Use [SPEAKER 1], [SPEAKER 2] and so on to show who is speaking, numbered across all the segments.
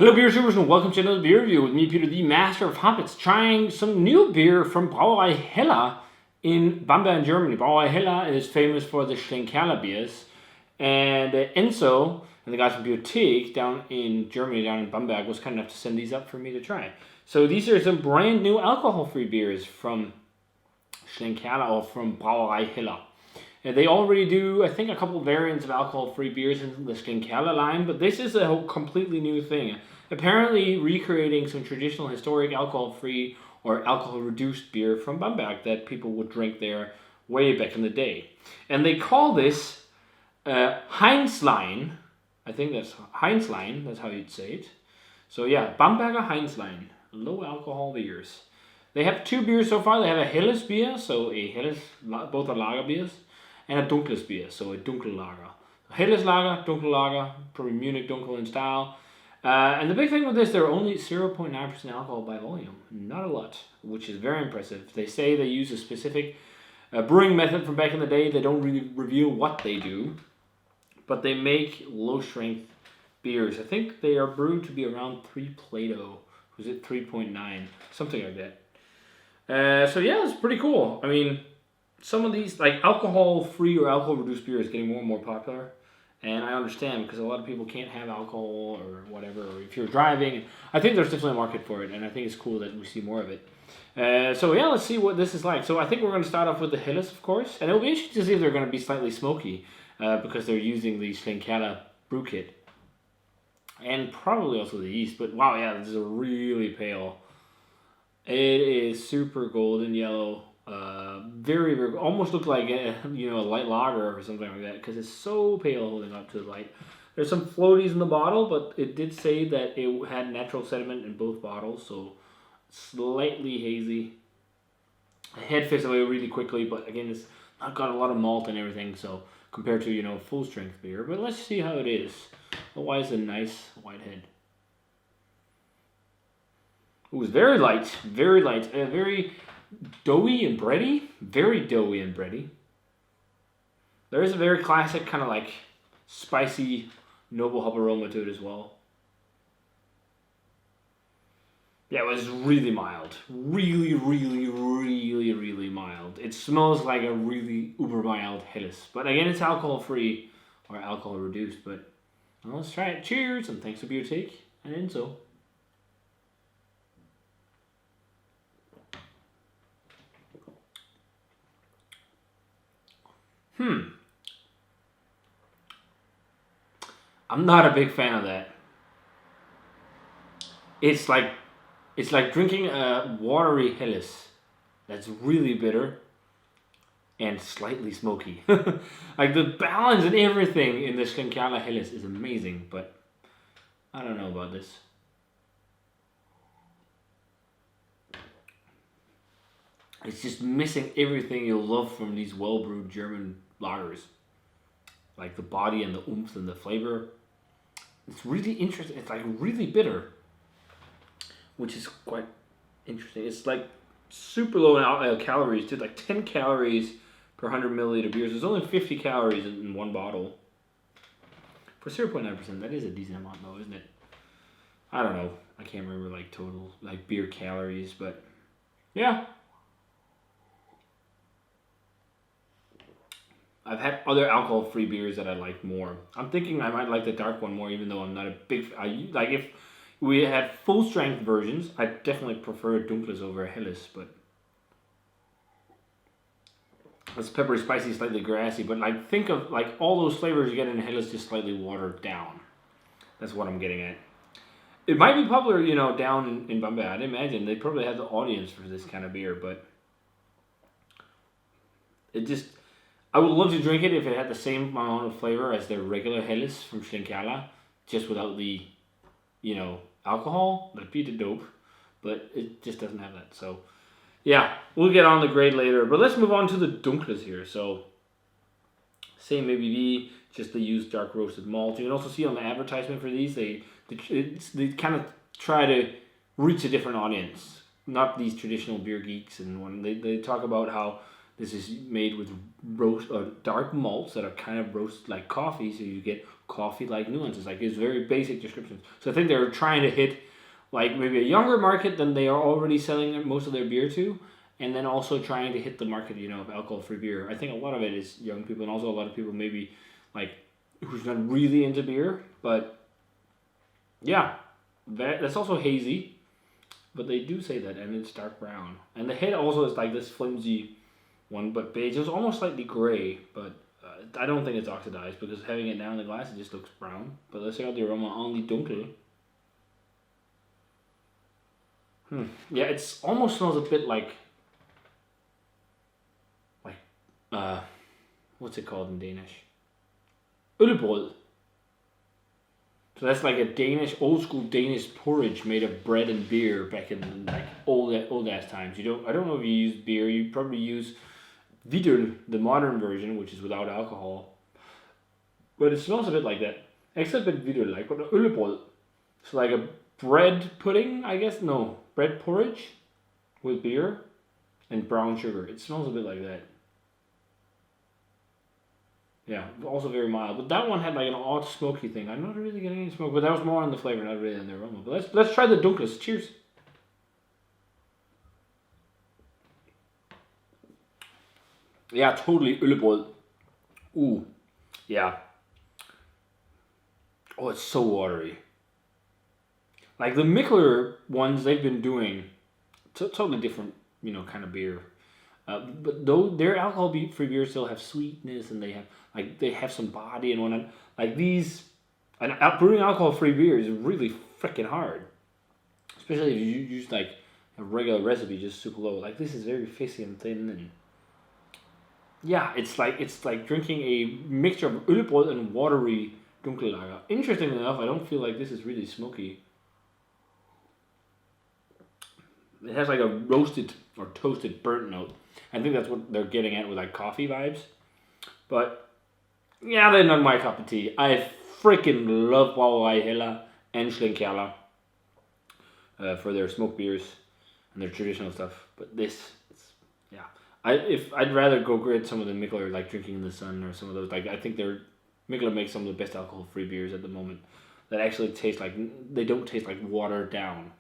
[SPEAKER 1] Hello beer supers and welcome to another beer review with me, Peter, the master of hoppets, trying some new beer from Brauerei in Bamberg, Germany. Brauerei is famous for the Schlenkerla beers, and Enzo and the guys from Bierothek down in Germany, down in Bamberg, was kind enough to send these up for me to try. So these are some brand new alcohol-free beers from Schlenkerla or from Brauerei. And they already do, I think, a couple variants of alcohol-free beers in the Dunkel line, but this is a whole completely new thing. Apparently recreating some traditional historic alcohol-free or alcohol-reduced beer from Bamberg that people would drink there way back in the day. And they call this Heinzlein. I think that's Heinzlein, that's how you'd say it. So yeah, Bamberger Heinzlein, low alcohol beers. They have two beers so far. They have a helles beer, so a helles, both are lager beers, and a dunkles beer, so a Dunkel lager. Helles lager, Dunkel lager, probably Munich Dunkel in style. And the big thing with this, they're only 0.9% alcohol by volume. Not a lot, which is very impressive. They say they use a specific brewing method from back in the day. They don't really reveal what they do, but they make low-strength beers. I think they are brewed to be around 3 Plato. Was it 3.9? Something like that. So yeah, it's pretty cool. I mean, some of these, like alcohol-free or alcohol-reduced beer is getting more and more popular. And I understand because a lot of people can't have alcohol or whatever, or if you're driving. I think there's definitely a market for it, and I think it's cool that we see more of it. So yeah, let's see what this is like. So I think we're going to start off with the Helles, of course. And it'll be interesting to see if they're going to be slightly smoky because they're using the Schlenkerla brew kit. And probably also the yeast. But wow, yeah, this is a really pale. It is super golden yellow. Very, very, almost look like a light lager or something like that because it's so pale holding up to the light. There's some floaties in the bottle, but it did say that it had natural sediment in both bottles, so slightly hazy. The head fades away really quickly, but again, it's not got a lot of malt and everything, so compared to full strength beer. But let's see how it is. Otherwise, a nice white head. It was very light, very doughy and bready. Very doughy and bready. There is a very classic kind of like spicy noble hop aroma to it as well. Yeah, it was really mild. Really mild. It smells like a really uber mild Helles. But again, it's alcohol free or alcohol reduced. But well, let's try it. Cheers, and thanks to Bierothek and Enzo. I'm not a big fan of that. It's like drinking a watery Helles that's really bitter and slightly smoky. Like the balance and everything in the Schlenkerla Helles is amazing, but I don't know about this. It's just missing everything you'll love from these well-brewed German lagers. Like the body and the oomph and the flavor. It's really interesting. It's like really bitter, which is quite interesting. It's like super low in calories, too. Like 10 calories per 100 milliliter beers. There's only 50 calories in one bottle. For 0.9%, that is a decent amount though, isn't it? I don't know. I can't remember like total like beer calories, but yeah. I've had other alcohol-free beers that I like more. I'm thinking I might like the dark one more, even though I'm not a big... like, if we had full-strength versions, I definitely prefer Dunkles over Helles, but... It's peppery, spicy, slightly grassy, but like, think of like all those flavors you get in Helles just slightly watered down. That's what I'm getting at. It might be popular, down in Bamberg. I'd imagine they probably have the audience for this kind of beer, but... It just... I would love to drink it if it had the same amount of flavor as their regular Helles from Schlenkerla, just without the, alcohol. That'd be the dope, but it just doesn't have that. So, yeah, we'll get on the grade later. But let's move on to the Dunkles here. So, same ABV, just they use dark roasted malt. You can also see on the advertisement for these, they kind of try to reach a different audience, not these traditional beer geeks. And when they talk about how this is made with dark malts that are kind of roasted like coffee, so you get coffee-like nuances. Like it's very basic descriptions. So I think they're trying to hit like maybe a younger market than they are already selling most of their beer to, and then also trying to hit the market, of alcohol-free beer. I think a lot of it is young people, and also a lot of people maybe like who's not really into beer, but yeah, that's also hazy. But they do say that, and it's dark brown. And the head also is like this flimsy one, but beige. It was almost slightly gray, but I don't think it's oxidized because having it now in the glass, it just looks brown. But let's check out the aroma on the Dunkel. Yeah, it's almost smells a bit like what's it called in Danish? Øllebrød. So that's like a old school Danish porridge made of bread and beer back in like old ass times. I don't know if you use beer. You probably use Vidøl, the modern version, which is without alcohol. But it smells a bit like that. Except with Vidøl, like øllebrød. So like a bread pudding, I guess. No, bread porridge with beer and brown sugar. It smells a bit like that. Yeah, also very mild. But that one had like an odd smoky thing. I'm not really getting any smoke, but that was more on the flavor, not really on the aroma. But let's try the Dunkels. Cheers. Yeah, totally øllebrød. Ooh, yeah. Oh, it's so watery. Like the Mikkeller ones they've been doing, totally different, kind of beer. But though their alcohol-free beers still have sweetness and they have some body and whatnot. Like these, and brewing alcohol-free beer is really freaking hard, especially if you use like a regular recipe just super low. Like this is very fizzy and thin, and yeah, it's like drinking a mixture of øllebrød and watery Dunkellager. Interestingly enough, I don't feel like this is really smoky. It has like a roasted or toasted burnt note. I think that's what they're getting at with like coffee vibes. But yeah, they're not my cup of tea. I freaking love Brauerei and Schlenkerla for their smoked beers and their traditional stuff. But this, yeah. I'd rather go get some of the Mikkeller, like Drinking in the Sun or some of those. Like I think Mikkeller makes some of the best alcohol-free beers at the moment that actually taste like, they don't taste like watered down.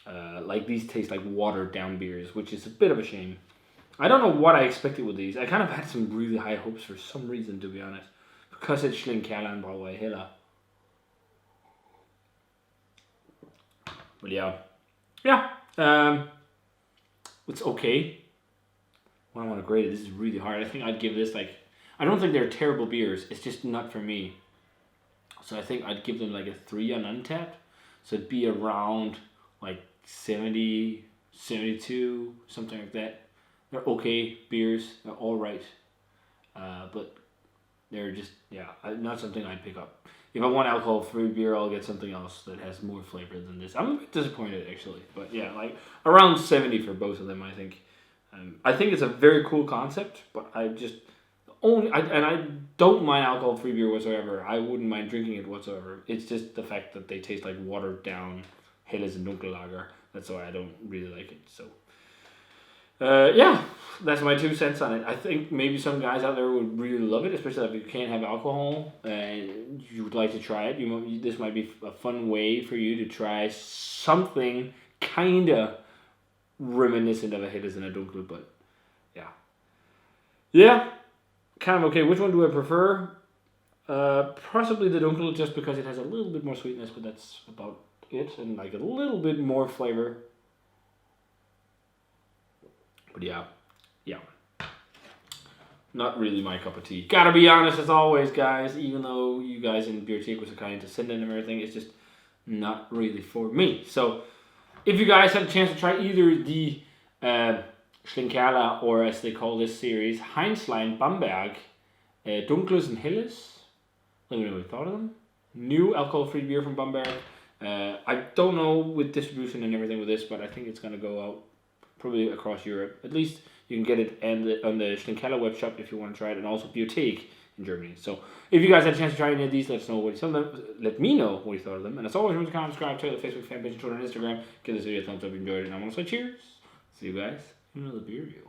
[SPEAKER 1] Like these taste like watered down beers, which is a bit of a shame. I don't know what I expected with these. I kind of had some really high hopes for some reason, to be honest, because it's Schlenkerla and Brauerei. But yeah, it's okay. When I want to grade it, this is really hard. I think I'd give this like, I don't think they're terrible beers. It's just not for me. So I think I'd give them like a 3 on Untappd. So it'd be around like 70, 72, something like that. They're okay beers. They're all right. But they're just, not something I'd pick up. If I want alcohol-free beer, I'll get something else that has more flavor than this. I'm a bit disappointed, actually. But yeah, like around 70 for both of them, I think. I think it's a very cool concept, but I don't mind alcohol-free beer whatsoever. I wouldn't mind drinking it whatsoever. It's just the fact that they taste like watered-down Helles and Dunkellager. That's why I don't really like it. So, that's my 2 cents on it. I think maybe some guys out there would really love it, especially if you can't have alcohol and you would like to try it. This might be a fun way for you to try something kind of reminiscent of a Helles and a Dunkel, but yeah, kind of okay. Which one do I prefer? Possibly the Dunkel, just because it has a little bit more sweetness, but that's about it, and like a little bit more flavor. But yeah, not really my cup of tea. Gotta be honest as always, guys. Even though you guys in Bierothek was so kind to send in and everything, it's just not really for me. So if you guys have a chance to try either the Schlenkerla, or as they call this series, Heinzlein Bamberg, Dunkles and Helles, let me know what you thought of them. New alcohol-free beer from Bamberg. I don't know with distribution and everything with this, but I think it's going to go out probably across Europe. At least you can get it on the Schlenkerla web shop if you want to try it, and also Bierothek in Germany. So if you guys had a chance to try any of these, let us know what you thought of them. Let me know what you thought of them. And as always, remember to comment, subscribe to the Facebook fan page, Twitter, and Instagram. Give this video a thumbs up if you enjoyed it. And I'm going to say cheers. See you guys in another beer review.